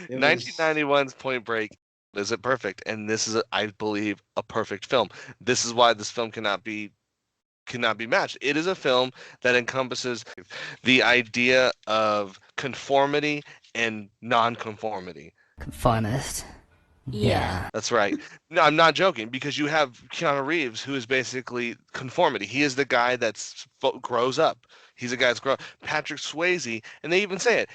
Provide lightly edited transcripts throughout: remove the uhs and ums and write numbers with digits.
It was 1991's Point Break is it perfect, and this is, I believe, a perfect film. This is why this film cannot be matched. It is a film that encompasses the idea of conformity and nonconformity. Conformist. Yeah. Yeah. That's right. No, I'm not joking because you have Keanu Reeves, who is basically conformity. He is the guy that's grows up. He's a guy that's grown. Patrick Swayze, and they even say it.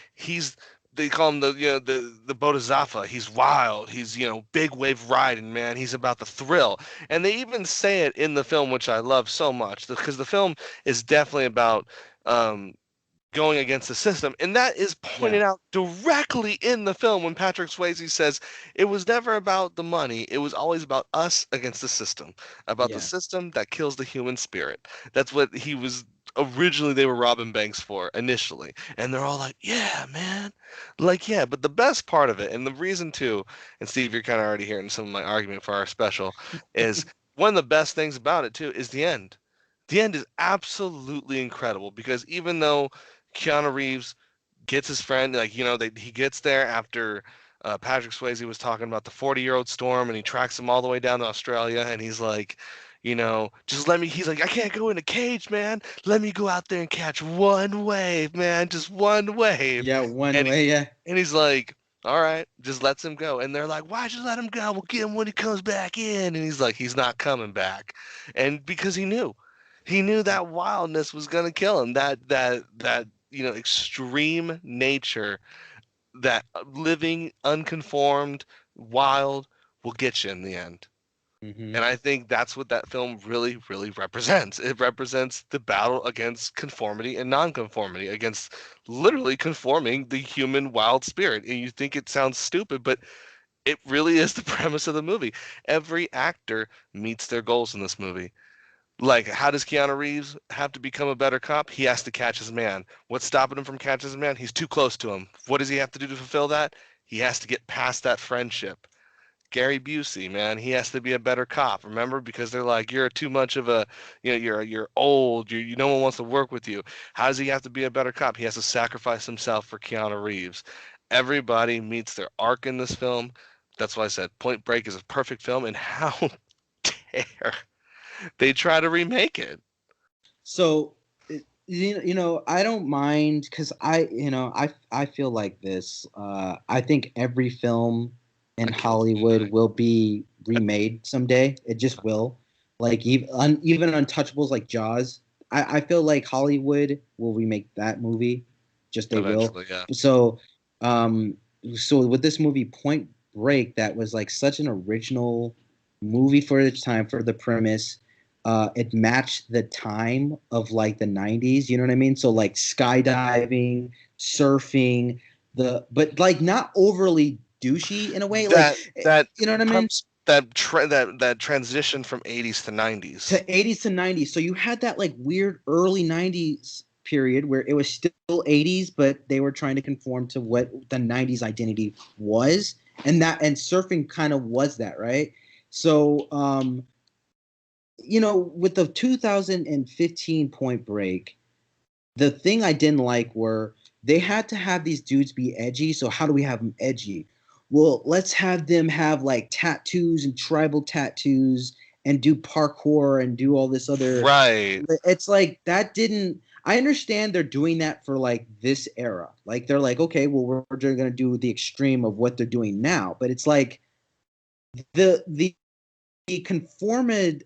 They call him the Bodhisattva. He's wild. He's big wave riding man. He's about the thrill, and they even say it in the film, which I love so much because the film is definitely about um, going against the system. And that is yeah, pointed out directly in the film when Patrick Swayze says it was never about the money, it was always about us against the system, about the yeah, system that kills the human spirit. That's what he was originally they were robbing banks for initially. And they're all like, "Yeah, man." Like, yeah, but the best part of it and the reason too, and Steve, you're kind of already hearing some of my argument for our special, is one of the best things about it too is the end. The end is absolutely incredible because even though Keanu Reeves gets his friend, like he gets there after Patrick Swayze was talking about the 40-year-old storm, and he tracks him all the way down to Australia, and he's like, just let me. He's like, I can't go in a cage, man. Let me go out there and catch one wave, man, just one wave. yeah. One And way, yeah, and he's like, all right, just lets him go. And they're like, why'd you let him go? We'll get him when he comes back in. And he's like, he's not coming back, and because he knew that wildness was gonna kill him. That extreme nature, that living unconformed, wild will get you in the end. hmm And I think that's what that film really, really represents. It represents the battle against conformity and nonconformity, against literally conforming the human wild spirit. And you think it sounds stupid, but it really is the premise of the movie. Every actor meets their goals in this movie. Like, how does Keanu Reeves have to become a better cop? He has to catch his man. What's stopping him from catching his man? He's too close to him. What does he have to do to fulfill that? He has to get past that friendship. Gary Busey, man, he has to be a better cop. Remember, because they're like, you're too much of a, you're old. No one wants to work with you. How does he have to be a better cop? He has to sacrifice himself for Keanu Reeves. Everybody meets their arc in this film. That's why I said Point Break is a perfect film. And how dare they try to remake it? So I don't mind because I feel like this. I think every film in I killed Hollywood will be remade someday. It just will. Like even Untouchables, like Jaws. I feel like Hollywood will remake that movie. Just they will. eventually. Yeah, So, um, so with this movie Point Break, that was like such an original movie for its time, for the premise. It matched the time of like the 90s, you know what I mean? So like skydiving, surfing, but like not overly douchey in a way, like that that you know what I mean? premise, that transition from 80s to 90s. To 80s to 90s. So you had that like weird early 90s period where it was still 80s, but they were trying to conform to what the 90s identity was. And surfing kind of was that, right? So with the 2015 Point Break, the thing I didn't like were they had to have these dudes be edgy. So how do we have them edgy? Well, let's have them have like tattoos and tribal tattoos and do parkour and do all this other. Right. It's like that didn't. I understand they're doing that for like this era. Like they're like, okay, well, we're going to do the extreme of what they're doing now. But it's like the conformed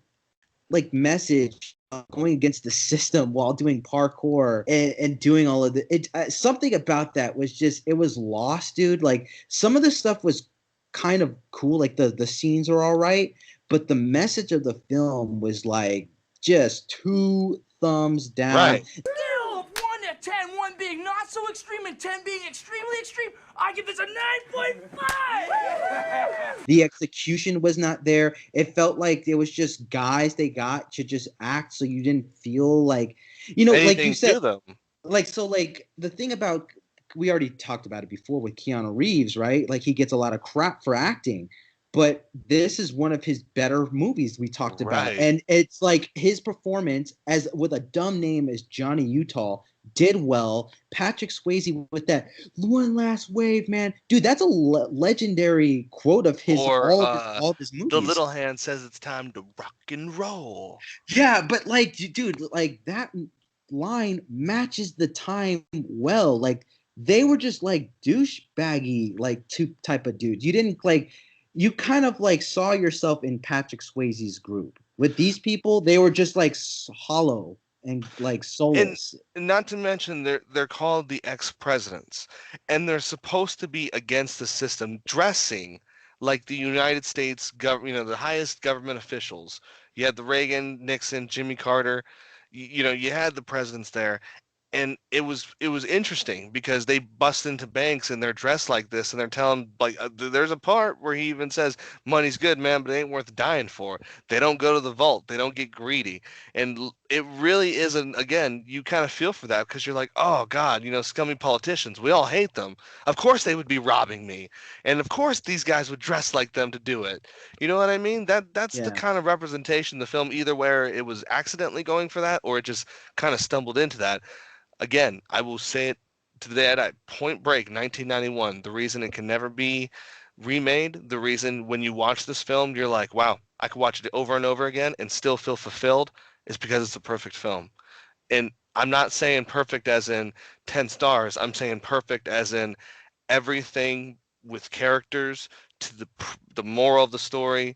like message going against the system while doing parkour and doing all of the something about that was just it was lost, dude. Like some of the stuff was kind of cool, like the scenes are all right, but the message of the film was like just two thumbs down. Right. Scale of 1 to 10, 1 being not so extreme and 10 being extremely extreme, I give this a 9.5! The execution was not there. It felt like it was just guys they got to just act, so you didn't feel like, like you Anything said, to them. like the thing about, we already talked about it before with Keanu Reeves, right? Like he gets a lot of crap for acting, but this is one of his better movies we talked about, Right. and it's like his performance as with a dumb name as Johnny Utah did well. Patrick Swayze with that one last wave, man, dude. That's a legendary quote of his. Or All of his the movies. little hand says it's time to rock and roll. Yeah, but like, dude, like that line matches the time well. Like they were just like douchebaggy, like two type of dudes. You didn't like, you kind of like saw yourself in Patrick Swayze's group. With these people, they were just like hollow and like And soulless. not to mention they're called the ex-presidents, and they're supposed to be against the system, dressing like the United States government, the highest government officials. You had the Reagan, Nixon, Jimmy Carter, you had the presidents there, and it was interesting because they bust into banks and they're dressed like this and they're telling like there's a part where he even says money's good, man, but it ain't worth dying for. They don't go to the vault, they don't get greedy, and it really isn't. Again, you kind of feel for that because you're like, oh god, scummy politicians, we all hate them. Of course they would be robbing me, and of course these guys would dress like them to do it. You know what I mean? That's the Yeah. kind of representation the film, either where it was accidentally going for that or it just kind of stumbled into that. Again, I will say it to the day I die. Point Break, 1991. The reason it can never be remade, the reason when you watch this film, you're like, wow, I could watch it over and over again and still feel fulfilled, is because it's a perfect film. And I'm not saying perfect as in 10 stars. I'm saying perfect as in everything with characters to the moral of the story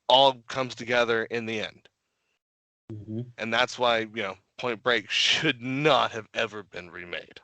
all comes together in the end. Mhm. And that's why, Point Break should not have ever been remade.